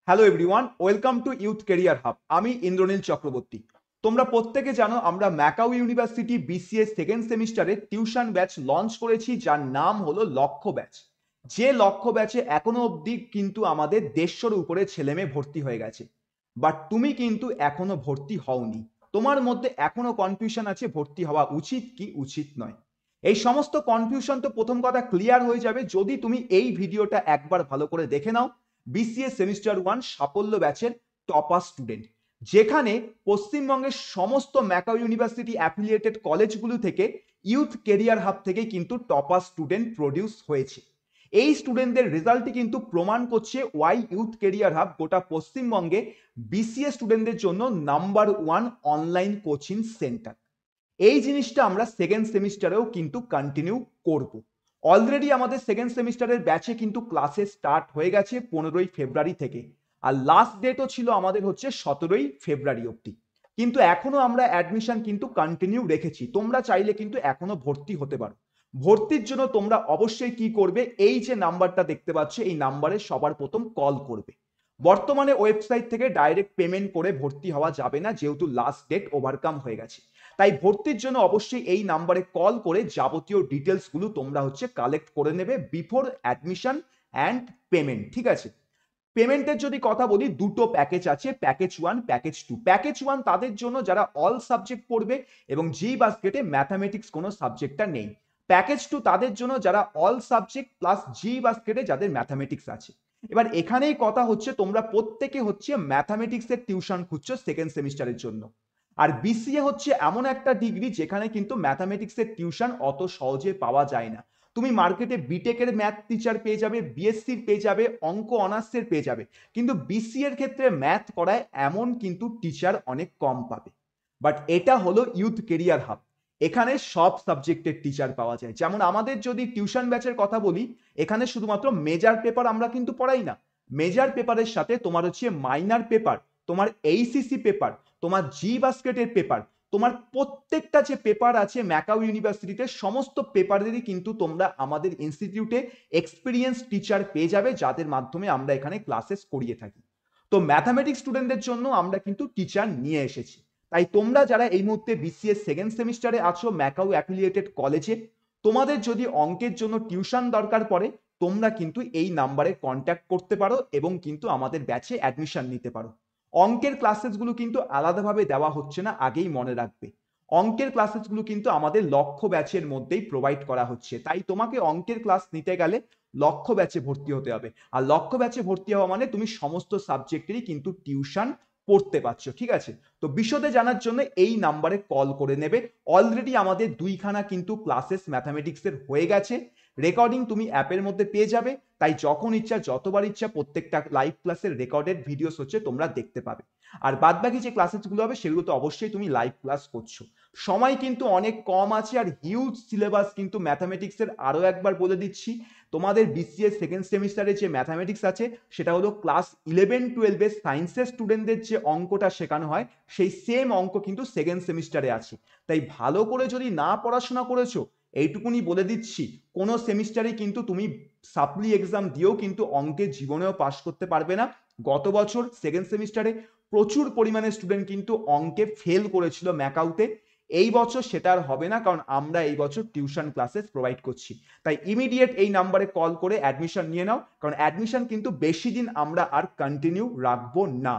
Hello everyone, welcome to youth career hub. আমি ইন্দ্রনীল চক্রবর্তী। তোমরা প্রত্যেকে জানো আমরা ম্যাকাউ ইউনিভার্সিটি বিসিএস সেকেন্ড সেমিস্টারে টিউশন ব্যাচ লঞ্চ করেছি, যার নাম হলো লক্ষ্য ব্যাচ। যে লক্ষ্য ব্যাচে এখনো অবধি কিন্তু আমাদের 150-র উপরে ছেলেমেয়ে ভর্তি হয়ে গেছে। বাট তুমি কিন্তু এখনো ভর্তি হওনি। তোমার মধ্যে এখনো কনফিউশন আছে ভর্তি হওয়া উচিত কি উচিত নয়। এই সমস্ত কনফিউশন তো প্রথম কথা ক্লিয়ার হয়ে যাবে যদি তুমি এই ভিডিওটা একবার ভালো করে দেখে নাও। বিসিএস সেমিস্টার 1 সাফল্য ব্যাচের টপার স্টুডেন্ট, যেখানে পশ্চিমবঙ্গের সমস্ত ম্যাকাউ ইউনিভার্সিটি অ্যাফিলিয়েটেড কলেজগুলো থেকে ইউথ কেরিয়ার হাব থেকে কিন্তু টপার স্টুডেন্ট প্রডিউস হয়েছে। এই স্টুডেন্টদের রেজাল্টই কিন্তু প্রমাণ করছে ওয়াই ইউথ কেরিয়ার হাব গোটা পশ্চিমবঙ্গে বিসিএস স্টুডেন্টদের জন্য নাম্বার 1 অনলাইন কোচিং সেন্টার। এই জিনিসটা আমরা সেকেন্ড সেমিস্টারেও কিন্তু কন্টিনিউ করব। অলরেডি আমাদের সেকেন্ড সেমিস্টারের ব্যাচে কিন্তু ক্লাসে স্টার্ট হয়ে গেছে 15ই ফেব্রুয়ারি থেকে, আর লাস্ট ডেটও ছিল আমাদের হচ্ছে 17ই ফেব্রুয়ারি অবধি। কিন্তু এখনো আমরা অ্যাডমিশন কিন্তু কন্টিনিউ রেখেছি, তোমরা চাইলে কিন্তু এখনো ভর্তি হতে পারো। ভর্তির জন্য তোমরা অবশ্যই কি করবে, এই যে নাম্বারটা দেখতে পাচ্ছ এই নাম্বারে সবার প্রথম কল করবে। বর্তমানে ওয়েবসাইট থেকে ডাইরেক্ট পেমেন্ট করে ভর্তি হওয়া যাবে না, যেহেতু লাস্ট ডেট ওভারকাম হয়ে গেছে। তাই ভর্তির জন্য অবশ্যই এই নাম্বারে কল করে যাবতীয় ডিটেলস গুলো তোমরা হচ্ছে কালেক্ট করে নেবে বিফোর অ্যাডমিশন অ্যান্ড পেমেন্ট, ঠিক আছে? পেমেন্টের যদি কথা বলি, দুটো প্যাকেজ আছে, প্যাকেজ 1 প্যাকেজ 2। প্যাকেজ 1 তাদের জন্য যারা অল সাবজেক্ট পড়বে এবং জি বাস্কেটে ম্যাথামেটিক্স কোনো সাবজেক্টটা নেই। প্যাকেজ 2 তাদের জন্য যারা অল সাবজেক্ট প্লাস জি বাস্কেটে যাদের ম্যাথামেটিক্স আছে। এবার এখানেই কথা হচ্ছে, তোমরা প্রত্যেকে হচ্ছে ম্যাথামেটিক্সের টিউশন খুঁজছো সেকেন্ড সেমিস্টারের জন্য। আর বিসিএ হচ্ছে এমন একটা ডিগ্রি যেখানে কিন্তু ম্যাথামেটিক্সের টিউশন অত সহজে পাওয়া যায় না। তুমি মার্কেটে বিটেকের ম্যাথ টিচার পেয়ে যাবে, বিএসসির পেয়ে যাবে, অঙ্ক অনার্সের পেয়ে যাবে, কিন্তু বিসিএ এর ক্ষেত্রে ম্যাথ করায় এমন কিন্তু টিচার অনেক কম পাবে। বাট এটা হলো ইউথ কেরিয়ার হাব। এখানে সব সাবজেক্টের টিচার পাওয়া যায়। যেমন আমাদের যদি টিউশন ব্যাচের কথা বলি, এখানে শুধুমাত্র মেজর পেপার আমরা কিন্তু পড়াই না। মেজর পেপারের সাথে তোমার হচ্ছে মাইনর পেপার, তোমার এইসিসি পেপার, তোমার জি বাস্কেটের পেপার, তোমার প্রত্যেকটা যে পেপার আছে ম্যাকাউ ইউনিভার্সিটিতে সমস্ত পেপারেরই কিন্তু তোমরা আমাদের ইনস্টিটিউটে এক্সপিরিয়েন্স টিচার পেয়ে যাবে, যাদের মাধ্যমে আমরা এখানে ক্লাসেস করিয়ে থাকি। তো ম্যাথামেটিক্স স্টুডেন্টদের জন্য আমরা কিন্তু টিচার নিয়ে এসেছি। তাই তোমরা যারা এই মুহূর্তে বিসিএস সেকেন্ড সেমিস্টারে আছো ম্যাকাউ অ্যাফিলিয়েটেড কলেজে, তোমাদের যদি অঙ্কের জন্য টিউশন দরকার পড়ে, তোমরা কিন্তু এই নাম্বারে কন্ট্যাক্ট করতে পারো এবং কিন্তু আমাদের ব্যাচে অ্যাডমিশন নিতে পারো। অঙ্কের ক্লাসেসগুলো কিন্তু আলাদাভাবে দেওয়া হচ্ছে না, আগেই মনে রাখবে। অঙ্কের ক্লাসেসগুলো কিন্তু আমাদের লক্ষ্য ব্যাচের মধ্যেই প্রোভাইড করা হচ্ছে। তাই তোমাকে অঙ্কের ক্লাস নিতে গেলে লক্ষ্য ব্যাচে ভর্তি হতে হবে। আর লক্ষ্য ব্যাচে ভর্তি হওয়া মানে তুমি সমস্ত সাবজেক্টেরই কিন্তু টিউশন পড়তে পারছো, ঠিক আছে? তো বিশদে জানার জন্য এই নাম্বারে কল করে নেবে। অলরেডি আমাদের 2খানা কিন্তু ক্লাসেস ম্যাথামেটিক্সের হয়ে গেছে। রেকর্ডিং তুমি অ্যাপের মধ্যে পেয়ে যাবে। তাই যখন ইচ্ছা যতবার ইচ্ছা প্রত্যেকটা লাইভ ক্লাসের রেকর্ডেড ভিডিওস হচ্ছে তোমরা দেখতে পাবে। আর বাদবাকি যে ক্লাসেসগুলো হবে সেগুলো তো অবশ্যই তুমি লাইভ ক্লাস করছো। সময় কিন্তু অনেক কম আছে আর হিউজ সিলেবাস কিন্তু ম্যাথামেটিক্সের। আরও একবার বলে দিচ্ছি, তোমাদের বিসিএস সেকেন্ড সেমিস্টারে যে ম্যাথামেটিক্স আছে সেটা হলো ক্লাস 11-12 সায়েন্সের স্টুডেন্টদের যে অঙ্কটা শেখানো হয় সেই সেম অঙ্ক কিন্তু সেকেন্ড সেমিস্টারে আছে। তাই ভালো করে যদি না পড়াশোনা করেছো, এইটুকুনি বলে দিচ্ছি, কোনো সেমিস্টারে কিন্তু তুমি সাপ্লি এক্সাম দিয়েও কিন্তু অঙ্কের জীবনেও পাশ করতে পারবে না। গত বছর সেকেন্ড সেমিস্টারে প্রচুর পরিমাণে স্টুডেন্ট কিন্তু অঙ্কে ফেল করেছিল ম্যাকাউতে। এই বছর সেটা আর হবে না, কারণ আমরা এই বছর টিউশন ক্লাসেস প্রোভাইড করছি। তাই ইমিডিয়েট এই নাম্বারে কল করে অ্যাডমিশন নিয়ে নাও, কারণ অ্যাডমিশন কিন্তু বেশি দিন আমরা আর কন্টিনিউ রাখবো না।